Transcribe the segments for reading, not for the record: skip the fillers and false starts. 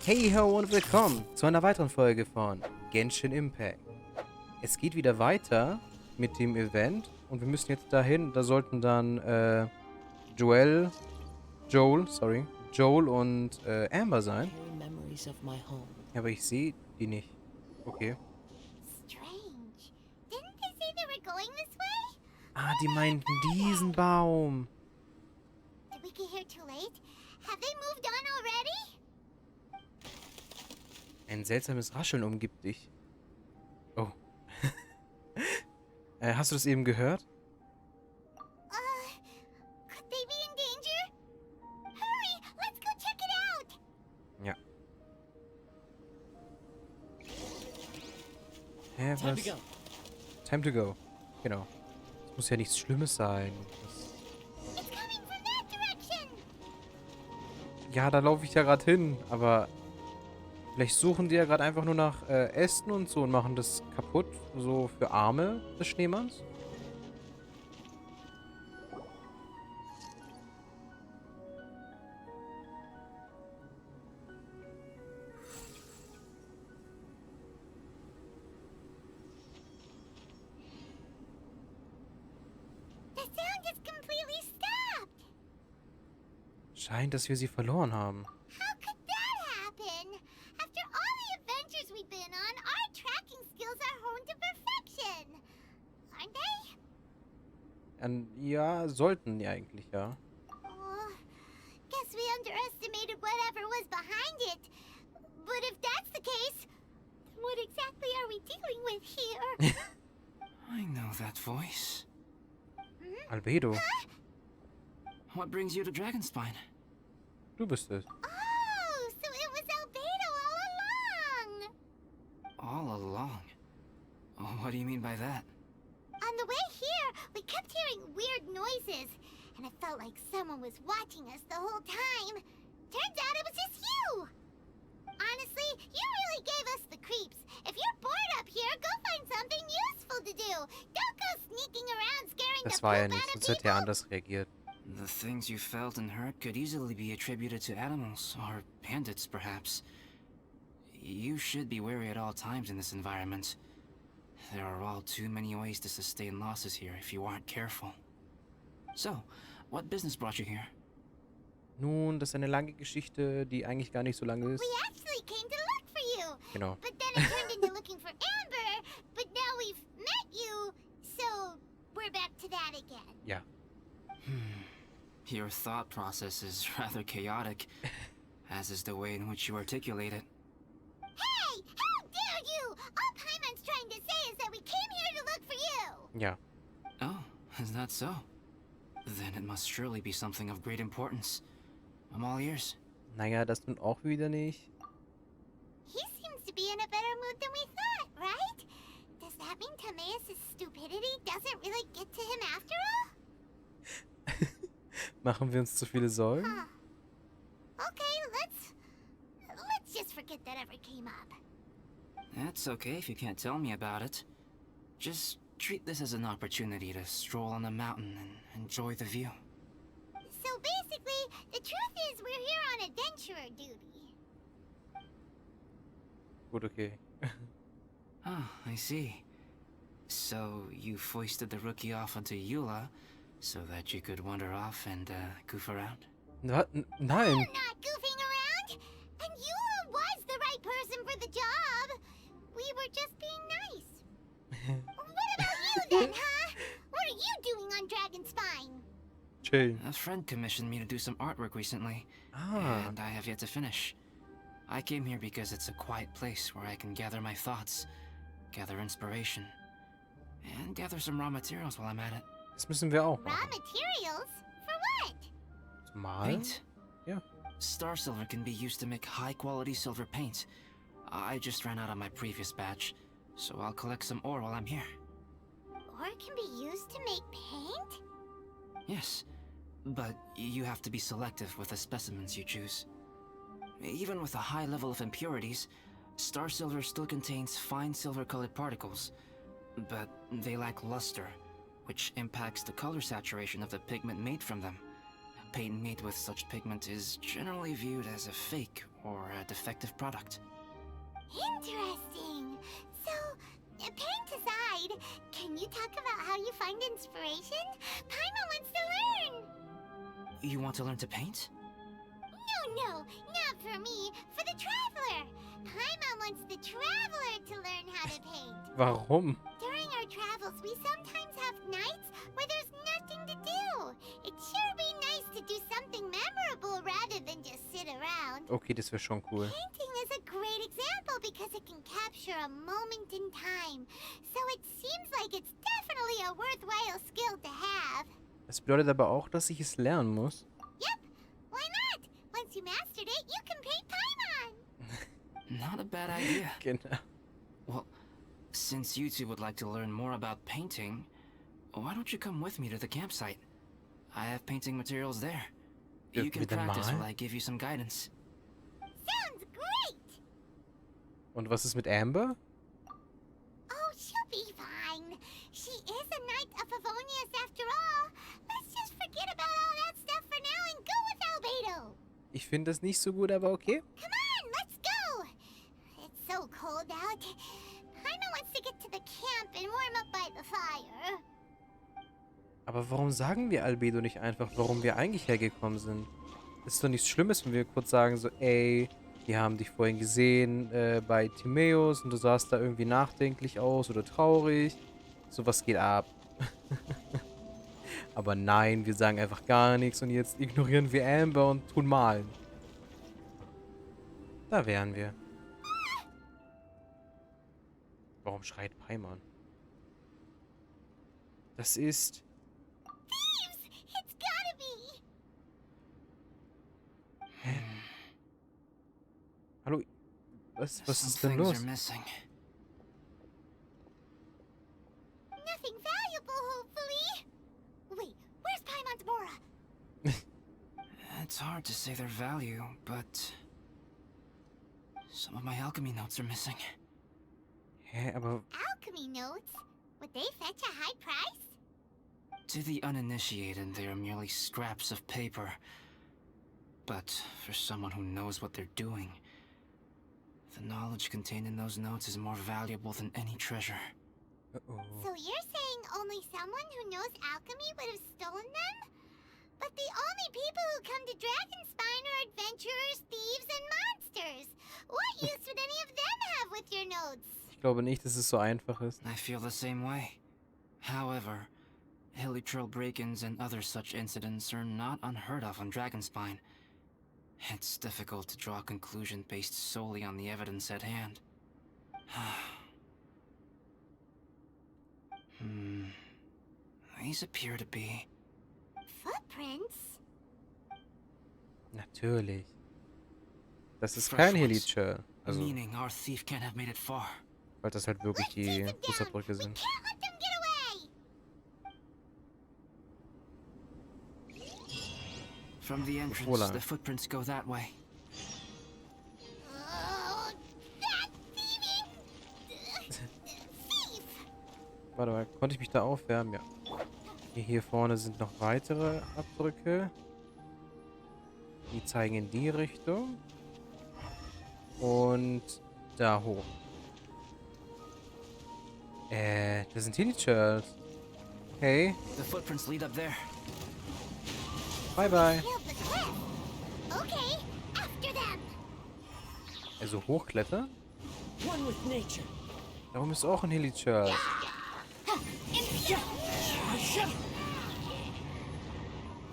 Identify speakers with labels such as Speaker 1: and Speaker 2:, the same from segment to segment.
Speaker 1: Heyhoo und willkommen zu einer weiteren Folge von Genshin Impact. Es geht wieder weiter mit dem Event und wir müssen jetzt dahin. Da sollten dann Joel und Amber sein. Ja, aber ich sehe die nicht. Okay. Ah, die meinten diesen Baum. Ein seltsames Rascheln umgibt dich. Oh. Hast du das eben gehört? Ja. Hä, was? Time to go. Genau. Das muss ja nichts Schlimmes sein. Ja, da laufe ich ja gerade hin, aber vielleicht suchen die ja gerade einfach nur nach Ästen und so und machen das kaputt, so für Arme des Schneemanns. Scheint, dass wir sie verloren haben. Ja, sollten die eigentlich, ja.
Speaker 2: Guess we underestimated whatever was behind it. But if that's the case, then what exactly are we dealing with here?
Speaker 3: I know that voice.
Speaker 1: Albedo.
Speaker 2: Huh?
Speaker 3: What brings you to Dragonspine?
Speaker 1: Du bist es.
Speaker 2: Oh, so it was Albedo all along.
Speaker 3: All along? Oh, what do you mean by that?
Speaker 2: On the way here, we kept hearing weird noises, and it felt like someone was watching us the whole time. Turns out it was just you! Honestly, you really gave us the creeps. If you're bored up here, go find something useful to do. Don't go sneaking around scaring
Speaker 1: Das
Speaker 2: the
Speaker 1: war ja
Speaker 2: poop
Speaker 1: nicht,
Speaker 2: out of
Speaker 1: sonst hätte er
Speaker 2: people.
Speaker 1: anders reagiert.
Speaker 3: The things you felt and heard could easily be attributed to animals, or bandits, perhaps. You should be wary at all times in this environment. There are all too many ways to sustain losses here if you aren't careful. So, what business brought you here?
Speaker 1: Nun, das ist eine lange Geschichte, die eigentlich gar nicht so lang ist.
Speaker 2: We actually came to look for you.
Speaker 1: Genau.
Speaker 2: But then it turned into looking for Amber. But now we've met you, so we're back to that again.
Speaker 1: Ja.
Speaker 3: Your thought process is rather chaotic, as is the way in which you articulate it.
Speaker 2: Hey! How dare you! All Paimon's trying to say is that we came here to look for you!
Speaker 1: Ja.
Speaker 3: Oh, is that so? Then it must surely be something of great importance. I'm all ears.
Speaker 1: Naja, das nun auch wieder nicht.
Speaker 2: He seems to be in a better mood than we thought, right? Does that mean Timaeus' stupidity doesn't really get to him after all?
Speaker 1: Machen wir uns zu viele Sorgen?
Speaker 2: Huh. Okay, let's just forget that ever came up.
Speaker 3: That's okay if you can't tell me about it. Just treat this as an opportunity to stroll on the mountain and enjoy the view.
Speaker 2: So basically, the truth is we're here on adventurer duty.
Speaker 1: Gut, okay.
Speaker 3: Ah, I see. So you foisted the rookie off onto Eula so that you could wander off and goof around?
Speaker 1: Nein.
Speaker 2: We're not goofing around! And Eula was the right person for the job! We were just being nice. What about you then, huh? What are you doing on Dragonspine?
Speaker 1: Chill.
Speaker 3: A friend commissioned me to do some artwork recently,
Speaker 1: Ah.
Speaker 3: and I have yet to finish. I came here because it's a quiet place where I can gather my thoughts, gather inspiration, and gather some raw materials while I'm at it.
Speaker 1: Das müssen wir auch
Speaker 2: Raw
Speaker 1: machen.
Speaker 2: materials? For what?
Speaker 1: Mal?
Speaker 3: Paint?
Speaker 1: Ja.
Speaker 3: Star silver can be used to make high-quality silver paint. I just ran out of my previous batch, so I'll collect some ore while I'm here.
Speaker 2: Ore can be used to make paint?
Speaker 3: Yes, but you have to be selective with the specimens you choose. Even with a high level of impurities, star silver still contains fine silver-colored particles, but they lack luster, which impacts the color saturation of the pigment made from them. paint made with such pigment is generally viewed as a fake or a defective product.
Speaker 2: Interesting. So, paint aside, can you talk about how you find inspiration? Paimon wants to learn.
Speaker 3: You want to learn to paint?
Speaker 2: No, not for me. For the traveler. Paimon wants the traveler to learn how to paint.
Speaker 1: Warum?
Speaker 2: During our travels, we sometimes have nights where there's nothing to do. It'd sure be nice to do something memorable rather than just sit around.
Speaker 1: Okay, das wäre schon cool.
Speaker 2: Painting is a great example because it can capture a moment in time. So it seems like it's definitely a worthwhile skill to have.
Speaker 1: Das bedeutet aber auch, dass ich es lernen muss.
Speaker 2: Yep, why not? Once you mastered it, you can paint Paimon.
Speaker 3: Not a bad idea.
Speaker 1: Genau.
Speaker 3: Well, since you two would like to learn more about painting, why don't you come with me to the campsite? I have painting materials there. You can practice while I give you some guidance.
Speaker 2: Sounds great!
Speaker 1: Und was ist mit Amber?
Speaker 2: Oh, she'll be fine. She is a knight of Favonius after all. Let's just forget about all that stuff for now and go with Albedo.
Speaker 1: Ich finde das nicht so gut, aber okay.
Speaker 2: Come on, let's go! It's so cold out. Paimon wants to get to the camp and warm up by the fire.
Speaker 1: Aber warum sagen wir Albedo nicht einfach, warum wir eigentlich hergekommen sind? Das ist doch nichts Schlimmes, wenn wir kurz sagen so, ey, wir haben dich vorhin gesehen bei Timaeus und du sahst da irgendwie nachdenklich aus oder traurig. Sowas geht ab. Aber nein, wir sagen einfach gar nichts und jetzt ignorieren wir Amber und tun malen. Da wären wir. Warum schreit Paimon? Das ist...
Speaker 2: Thieves! It's gotta be!
Speaker 1: Hä? Hallo? Was ist
Speaker 3: Some
Speaker 1: denn
Speaker 3: things
Speaker 1: los?
Speaker 3: are missing.
Speaker 2: Nothing valuable, hopefully. Wait, where's Paimon's Bora?
Speaker 3: It's hard to say their value, but some of my alchemy notes are missing.
Speaker 1: Hä, aber...
Speaker 2: Alchemy notes? Would they fetch a high price?
Speaker 3: To the uninitiated, they are merely scraps of paper. But for someone who knows what they're doing, the knowledge contained in those notes is more valuable than any treasure.
Speaker 1: Uh-oh.
Speaker 2: So you're saying only someone who knows alchemy would have stolen them? But the only people who come to Dragonspine are adventurers, thieves, and monsters. What use would any of them have with your notes?
Speaker 1: Ich glaube nicht, dass es so einfach ist.
Speaker 3: I feel the same way. However, Hilichurl break-ins and other such incidents are not unheard of on Dragonspine. It's difficult to draw a conclusion based solely on the evidence at hand. These appear to be...
Speaker 2: Footprints?
Speaker 1: Natürlich. Das ist kein Helichurl. Also,
Speaker 3: Meaning our thief can't have made it far.
Speaker 1: weil das halt wirklich die Fußabdrücke sind.
Speaker 2: Can't let them get away!
Speaker 3: From the entrance,
Speaker 1: Voilà.
Speaker 3: the footprints go that way.
Speaker 2: Oh, that thieving... thief!
Speaker 1: Warte mal, konnte ich mich da aufwärmen? Ja. Hier vorne sind noch weitere Abdrücke. Die zeigen in die Richtung. Und da hoch. Das sind Helichurls. Hey,
Speaker 3: The footprints lead up there.
Speaker 1: bye bye.
Speaker 2: Build the cliff. Okay, after them.
Speaker 1: Also hochklettern?
Speaker 4: One with nature.
Speaker 1: Darum ist auch ein Helichurl.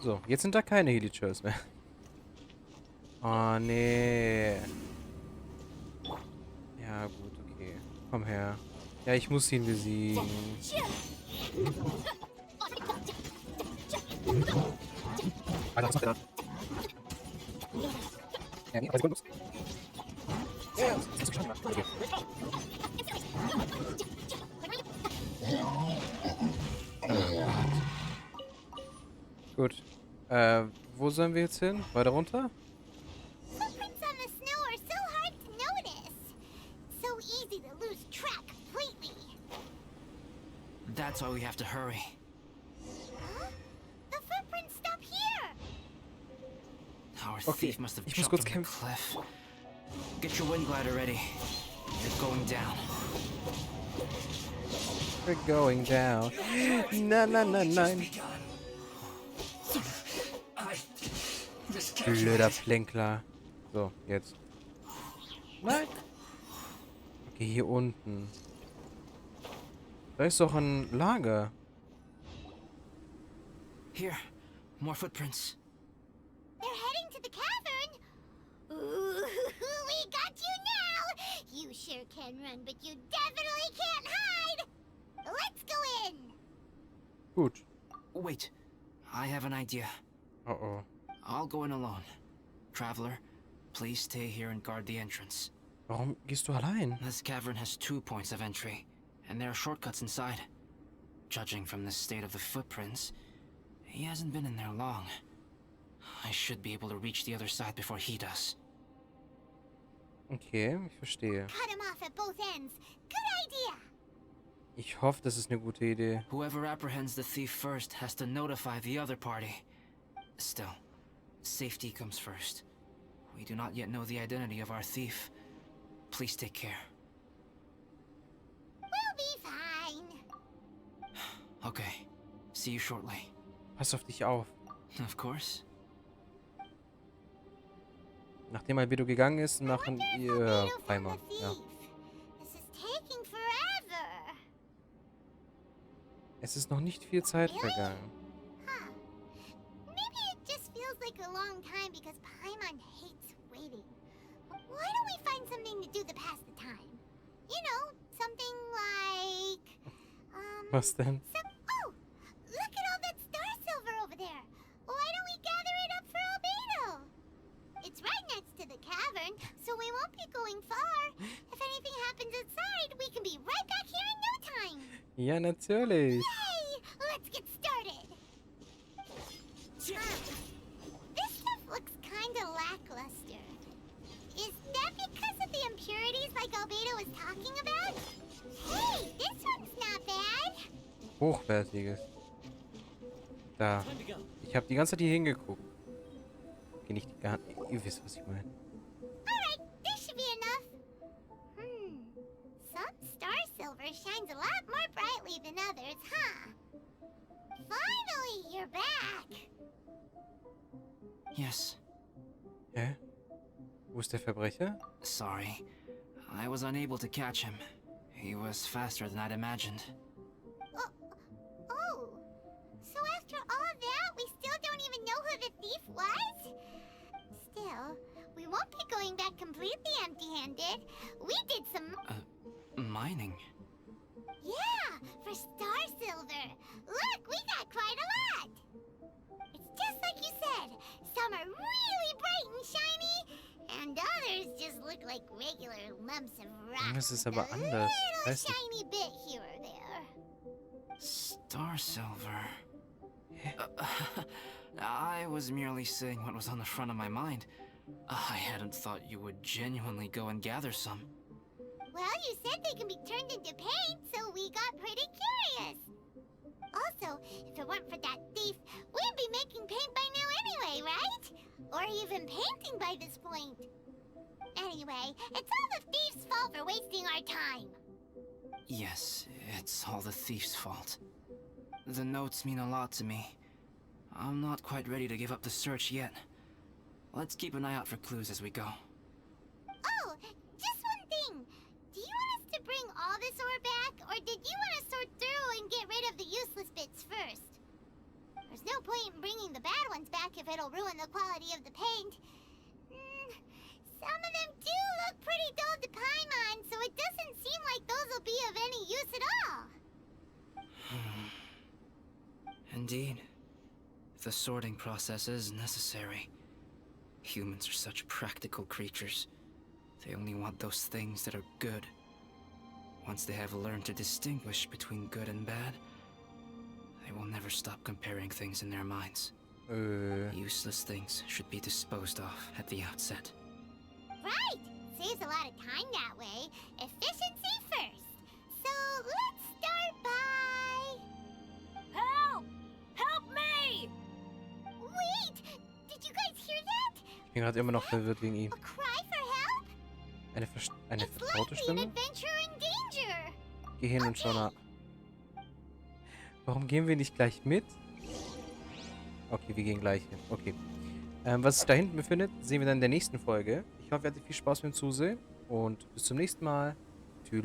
Speaker 1: So, jetzt sind da keine Helichurls mehr. Oh, nee. Ja, gut, okay. Komm her. Ja, ich muss ihn besiegen. Gut. Wo sollen wir jetzt hin? Weiter runter?
Speaker 2: Footprints on the snow are so hard to notice. So easy to lose track completely.
Speaker 3: That's why we have to hurry.
Speaker 2: Huh? The footprints stop here.
Speaker 1: Okay,
Speaker 3: thief must have
Speaker 1: ich muss
Speaker 3: jumped
Speaker 1: kurz
Speaker 3: from the
Speaker 1: kämpfen.
Speaker 3: cliff. Get your wind glider ready. You're going down.
Speaker 1: We're going down. Nein, nein, nein, nein. Blöder Plänkler. So, jetzt. Nein. Okay, hier unten. Da ist doch ein Lager.
Speaker 3: Here, more footprints.
Speaker 2: They're heading to the cavern. Ooh, we got you now. You sure can run, but you definitely can't hide. Let's go in.
Speaker 1: Gut.
Speaker 3: Wait, I have an idea.
Speaker 1: Oh.
Speaker 3: I'll go in alone. Traveler, please stay here and guard the entrance.
Speaker 1: Warum gehst du allein?
Speaker 3: This cavern has 2 points of entry, and there are shortcuts inside. Judging from the state of the footprints, he hasn't been in there long. I should be able to reach the other side before he does.
Speaker 1: Okay, ich verstehe.
Speaker 2: Cut him off at both ends. Good idea.
Speaker 1: Ich hoffe, das ist eine gute Idee.
Speaker 3: Whoever apprehends the thief first has to notify the other party. Still, safety comes first. We do not yet know the identity of our thief. Please take care.
Speaker 2: We'll be fine.
Speaker 3: Okay, see you shortly.
Speaker 1: Pass auf dich auf.
Speaker 3: Of course.
Speaker 1: Nachdem Albedo gegangen ist, machen ihr Freimann. Ja.
Speaker 2: This is taking forever.
Speaker 1: Es ist noch nicht viel Zeit vergangen.
Speaker 2: Huh. Maybe it just feels like a long time because Paimon hates waiting. Why don't we find something to do to pass the time? You know, something like...
Speaker 1: Was denn?
Speaker 2: Oh! Look at all that star silver over there! Why don't we gather it up for Albedo? It's right next to the cavern, so we won't be going far. If anything happens inside, we can be right back here in no time.
Speaker 1: Ja, natürlich.
Speaker 2: Yay! Let's get started. This stuff looks kinda lackluster. Is that because of the impurities like Albedo was talking about? Hey, this one's not bad.
Speaker 1: Hochwertiges. Da. Ich habe die ganze Zeit hier hingeguckt. Okay, nicht gar nicht. Ihr wisst, was ich meine.
Speaker 2: Alright, this should be enough. Some star silver shines a lot more brightly than others, huh? Finally, you're back.
Speaker 3: Yes.
Speaker 1: Hä? Wo ist der Verbrecher?
Speaker 3: Sorry. I was unable to catch him. He was faster than I'd imagined.
Speaker 2: Oh, so after all that, we still don't even know who the thief was? Still, we won't be going back completely empty-handed. We did some...
Speaker 3: Mining?
Speaker 2: Yeah, for star silver. Look, we got quite a lot. It's just like you said. Some are really bright and shiny, and others just look like regular lumps of rock.
Speaker 1: Das ist
Speaker 2: with
Speaker 1: aber
Speaker 2: a
Speaker 1: anders.
Speaker 2: little
Speaker 1: Weiß nicht.
Speaker 2: shiny bit here or there.
Speaker 3: Star silver. I was merely saying what was on the front of my mind. I hadn't thought you would genuinely go and gather some.
Speaker 2: Well, you said they can be turned into paint, so we got pretty curious. Also, if it weren't for that thief, we'd be making paint by now anyway, right? Or even painting by this point. Anyway, it's all the thief's fault for wasting our time.
Speaker 3: Yes, it's all the thief's fault. The notes mean a lot to me. I'm not quite ready to give up the search yet. Let's keep an eye out for clues as we go.
Speaker 2: Oh, just one thing. Do you want us to bring all this ore back, or did you want to sort through and get rid of the useless bits first? There's no point in bringing the bad ones back if it'll ruin the quality of the paint. Some of them do look pretty dull to Paimon, so it doesn't seem like those will be of any use at all.
Speaker 3: Indeed. The sorting process is necessary. Humans are such practical creatures. They only want those things that are good. Once they have learned to distinguish between good and bad, they will never stop comparing things in their minds. Useless things should be disposed of at the outset.
Speaker 2: Right! Saves a lot of time that way. Efficiency first. So let's start by... Help! Help me! Wait! Did you guys hear that?
Speaker 1: bin gerade immer noch verwirrt wegen ihm.
Speaker 2: A cry for help?
Speaker 1: Eine
Speaker 2: It's
Speaker 1: vertraute
Speaker 2: likely an
Speaker 1: Stimme?
Speaker 2: adventurer in danger.
Speaker 1: Geh hin und schau nach. Warum gehen wir nicht gleich mit? Okay, wir gehen gleich hin. Okay. Was sich da hinten befindet, sehen wir dann in der nächsten Folge. Ich hoffe, ihr hattet viel Spaß beim Zusehen. Und bis zum nächsten Mal. Tschüss.